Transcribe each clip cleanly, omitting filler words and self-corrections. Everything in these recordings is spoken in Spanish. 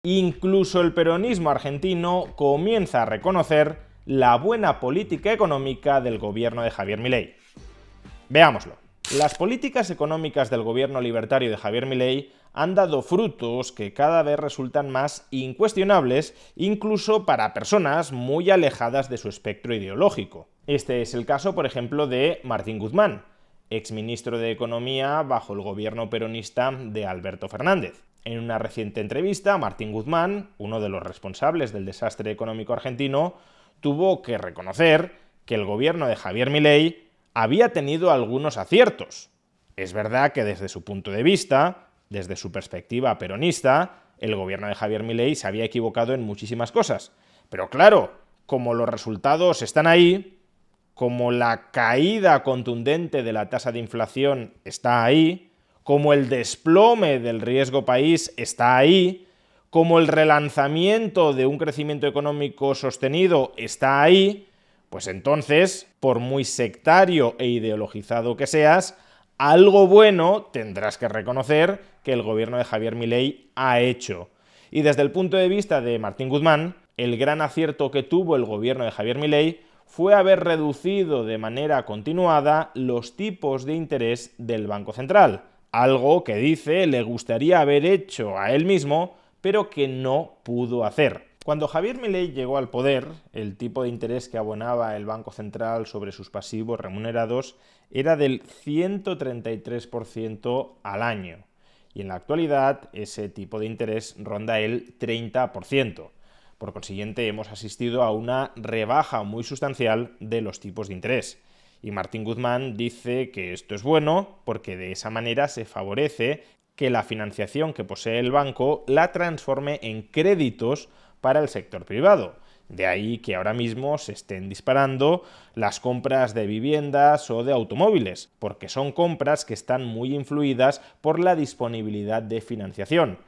Incluso el peronismo argentino comienza a reconocer la buena política económica del gobierno de Javier Milei. Veámoslo. Las políticas económicas del gobierno libertario de Javier Milei han dado frutos que cada vez resultan más incuestionables, incluso para personas muy alejadas de su espectro ideológico. Este es el caso, por ejemplo, de Martín Guzmán, exministro de Economía bajo el gobierno peronista de Alberto Fernández. En una reciente entrevista, Martín Guzmán, uno de los responsables del desastre económico argentino, tuvo que reconocer que el gobierno de Javier Milei había tenido algunos aciertos. Es verdad que desde su punto de vista, desde su perspectiva peronista, el gobierno de Javier Milei se había equivocado en muchísimas cosas. Pero claro, como los resultados están ahí, como la caída contundente de la tasa de inflación está ahí, como el desplome del riesgo país está ahí, como el relanzamiento de un crecimiento económico sostenido está ahí, pues entonces, por muy sectario e ideologizado que seas, algo bueno tendrás que reconocer que el gobierno de Javier Milei ha hecho. Y desde el punto de vista de Martín Guzmán, el gran acierto que tuvo el gobierno de Javier Milei fue haber reducido de manera continuada los tipos de interés del Banco Central, algo que dice le gustaría haber hecho a él mismo, pero que no pudo hacer. Cuando Javier Milei llegó al poder, el tipo de interés que abonaba el Banco Central sobre sus pasivos remunerados era del 133% al año, y en la actualidad ese tipo de interés ronda el 30%. Por consiguiente, hemos asistido a una rebaja muy sustancial de los tipos de interés. Y Martín Guzmán dice que esto es bueno porque de esa manera se favorece que la financiación que posee el banco la transforme en créditos para el sector privado. De ahí que ahora mismo se estén disparando las compras de viviendas o de automóviles, porque son compras que están muy influidas por la disponibilidad de financiación.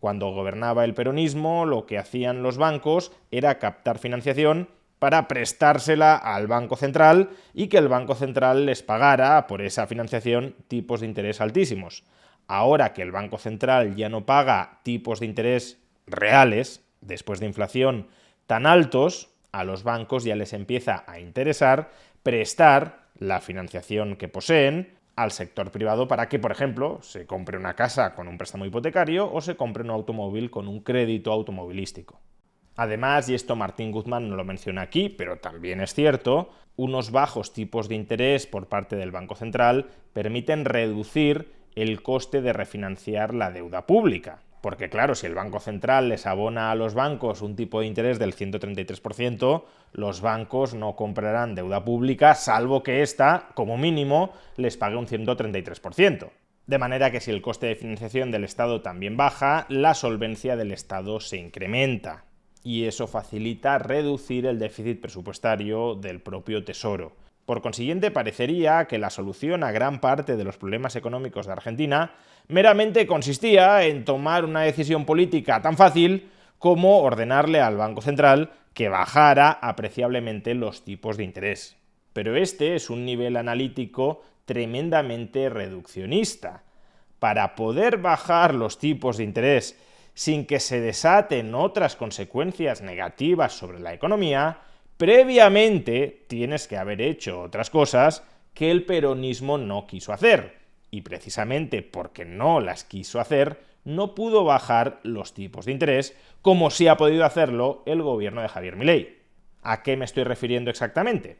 Cuando gobernaba el peronismo, lo que hacían los bancos era captar financiación para prestársela al Banco Central y que el Banco Central les pagara por esa financiación tipos de interés altísimos. Ahora que el Banco Central ya no paga tipos de interés reales, después de inflación, tan altos, a los bancos ya les empieza a interesar prestar la financiación que poseen al sector privado para que, por ejemplo, se compre una casa con un préstamo hipotecario o se compre un automóvil con un crédito automovilístico. Además, y esto Martín Guzmán no lo menciona aquí, pero también es cierto, unos bajos tipos de interés por parte del Banco Central permiten reducir el coste de refinanciar la deuda pública. Porque claro, si el Banco Central les abona a los bancos un tipo de interés del 133%, los bancos no comprarán deuda pública, salvo que ésta, como mínimo, les pague un 133%. De manera que si el coste de financiación del Estado también baja, la solvencia del Estado se incrementa. Y eso facilita reducir el déficit presupuestario del propio Tesoro. Por consiguiente, parecería que la solución a gran parte de los problemas económicos de Argentina meramente consistía en tomar una decisión política tan fácil como ordenarle al Banco Central que bajara apreciablemente los tipos de interés. Pero este es un nivel analítico tremendamente reduccionista. Para poder bajar los tipos de interés sin que se desaten otras consecuencias negativas sobre la economía, previamente tienes que haber hecho otras cosas que el peronismo no quiso hacer. Y precisamente porque no las quiso hacer, no pudo bajar los tipos de interés, como sí ha podido hacerlo el gobierno de Javier Milei. ¿A qué me estoy refiriendo exactamente?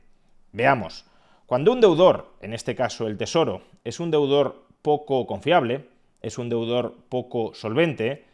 Veamos. Cuando un deudor, en este caso el Tesoro, es un deudor poco confiable, es un deudor poco solvente,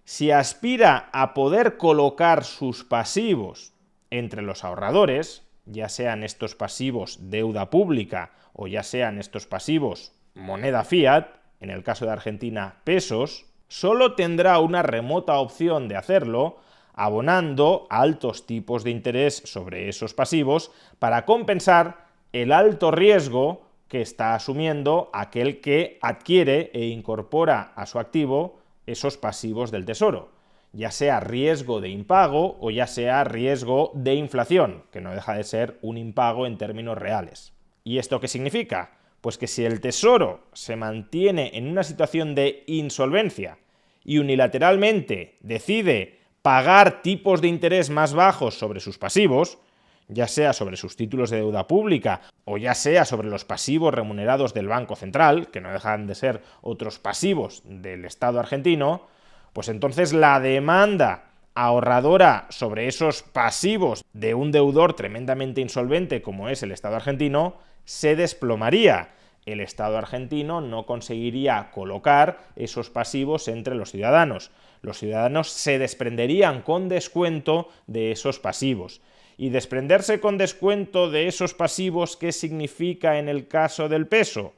si aspira a poder colocar sus pasivos entre los ahorradores, ya sean estos pasivos deuda pública o ya sean estos pasivos moneda fiat, en el caso de Argentina pesos, solo tendrá una remota opción de hacerlo abonando altos tipos de interés sobre esos pasivos para compensar el alto riesgo que está asumiendo aquel que adquiere e incorpora a su activo esos pasivos del Tesoro, ya sea riesgo de impago o ya sea riesgo de inflación, que no deja de ser un impago en términos reales. ¿Y esto qué significa? Pues que si el Tesoro se mantiene en una situación de insolvencia y unilateralmente decide pagar tipos de interés más bajos sobre sus pasivos, ya sea sobre sus títulos de deuda pública o ya sea sobre los pasivos remunerados del Banco Central, que no dejan de ser otros pasivos del Estado argentino, pues entonces la demanda ahorradora sobre esos pasivos de un deudor tremendamente insolvente como es el Estado argentino se desplomaría. El Estado argentino no conseguiría colocar esos pasivos entre los ciudadanos. Los ciudadanos se desprenderían con descuento de esos pasivos. Y desprenderse con descuento de esos pasivos, ¿qué significa en el caso del peso?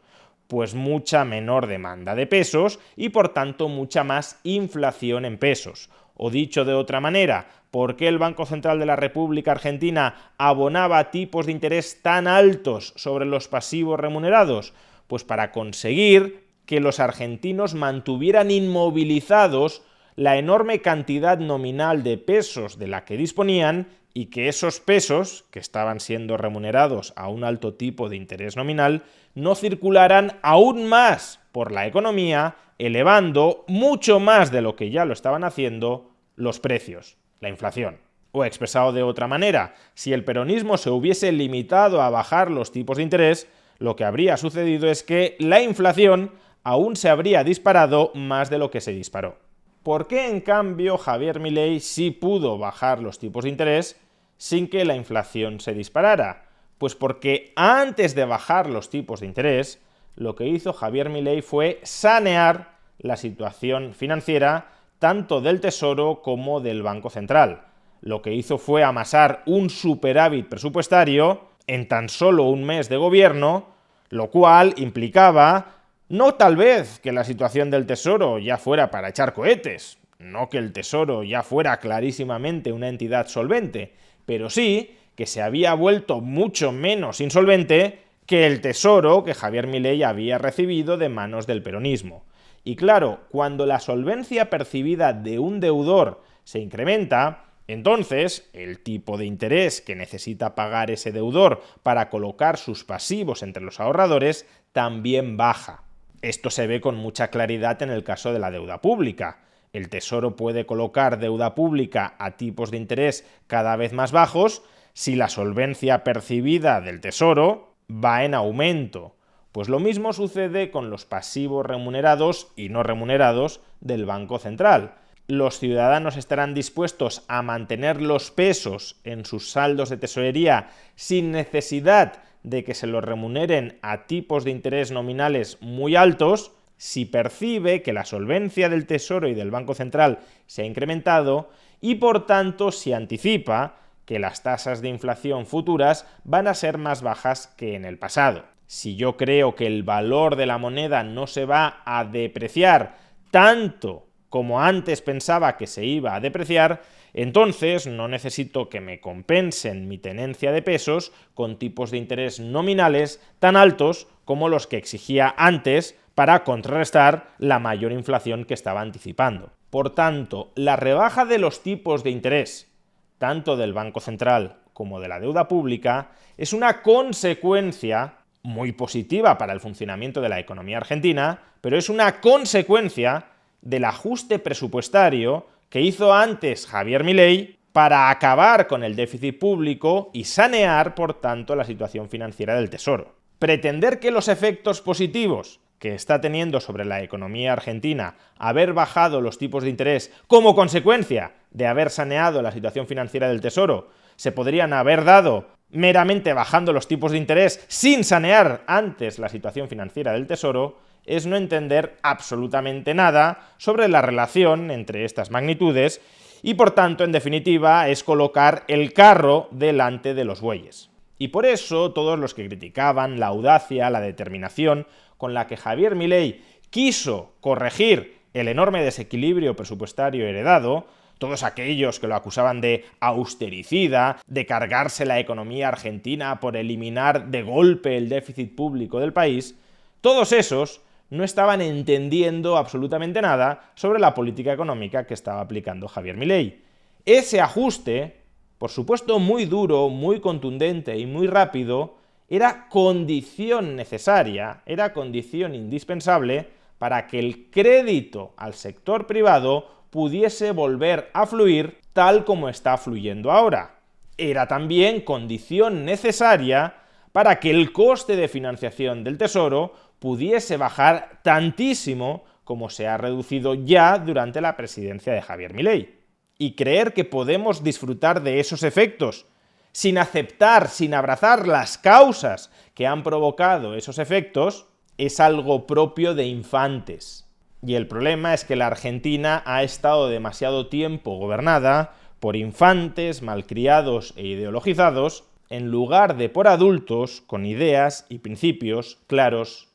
Pues mucha menor demanda de pesos y por tanto mucha más inflación en pesos. O dicho de otra manera, ¿por qué el Banco Central de la República Argentina abonaba tipos de interés tan altos sobre los pasivos remunerados? Pues para conseguir que los argentinos mantuvieran inmovilizados la enorme cantidad nominal de pesos de la que disponían y que esos pesos, que estaban siendo remunerados a un alto tipo de interés nominal, no circularan aún más por la economía, elevando mucho más de lo que ya lo estaban haciendo los precios, la inflación. O expresado de otra manera, si el peronismo se hubiese limitado a bajar los tipos de interés, lo que habría sucedido es que la inflación aún se habría disparado más de lo que se disparó. ¿Por qué, en cambio, Javier Milei sí pudo bajar los tipos de interés sin que la inflación se disparara? Pues porque antes de bajar los tipos de interés, lo que hizo Javier Milei fue sanear la situación financiera tanto del Tesoro como del Banco Central. Lo que hizo fue amasar un superávit presupuestario en tan solo un mes de gobierno, lo cual implicaba no tal vez que la situación del Tesoro ya fuera para echar cohetes, no que el Tesoro ya fuera clarísimamente una entidad solvente, pero sí que se había vuelto mucho menos insolvente que el Tesoro que Javier Milei había recibido de manos del peronismo. Y claro, cuando la solvencia percibida de un deudor se incrementa, entonces el tipo de interés que necesita pagar ese deudor para colocar sus pasivos entre los ahorradores también baja. Esto se ve con mucha claridad en el caso de la deuda pública. El Tesoro puede colocar deuda pública a tipos de interés cada vez más bajos si la solvencia percibida del Tesoro va en aumento. Pues lo mismo sucede con los pasivos remunerados y no remunerados del Banco Central. Los ciudadanos estarán dispuestos a mantener los pesos en sus saldos de tesorería sin necesidad de que se los remuneren a tipos de interés nominales muy altos si percibe que la solvencia del Tesoro y del Banco Central se ha incrementado y por tanto se anticipa que las tasas de inflación futuras van a ser más bajas que en el pasado. Si yo creo que el valor de la moneda no se va a depreciar tanto como antes pensaba que se iba a depreciar, entonces no necesito que me compensen mi tenencia de pesos con tipos de interés nominales tan altos como los que exigía antes para contrarrestar la mayor inflación que estaba anticipando. Por tanto, la rebaja de los tipos de interés, tanto del Banco Central como de la deuda pública, es una consecuencia muy positiva para el funcionamiento de la economía argentina, pero es una consecuencia del ajuste presupuestario que hizo antes Javier Milei para acabar con el déficit público y sanear, por tanto, la situación financiera del Tesoro. Pretender que los efectos positivos que está teniendo sobre la economía argentina haber bajado los tipos de interés como consecuencia de haber saneado la situación financiera del Tesoro se podrían haber dado meramente bajando los tipos de interés sin sanear antes la situación financiera del Tesoro, es no entender absolutamente nada sobre la relación entre estas magnitudes y, por tanto, en definitiva, es colocar el carro delante de los bueyes. Y por eso todos los que criticaban la audacia, la determinación con la que Javier Milei quiso corregir el enorme desequilibrio presupuestario heredado, todos aquellos que lo acusaban de austericida, de cargarse la economía argentina por eliminar de golpe el déficit público del país, todos esos no estaban entendiendo absolutamente nada sobre la política económica que estaba aplicando Javier Milei. Ese ajuste, por supuesto muy duro, muy contundente y muy rápido, era condición necesaria, era condición indispensable para que el crédito al sector privado pudiese volver a fluir tal como está fluyendo ahora. Era también condición necesaria para que el coste de financiación del Tesoro pudiese bajar tantísimo como se ha reducido ya durante la presidencia de Javier Milei. Y creer que podemos disfrutar de esos efectos sin aceptar, sin abrazar las causas que han provocado esos efectos, es algo propio de infantes. Y el problema es que la Argentina ha estado demasiado tiempo gobernada por infantes malcriados e ideologizados, en lugar de por adultos con ideas y principios claros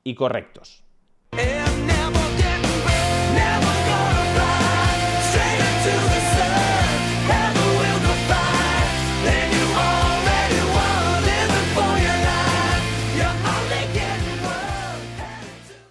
y correctos.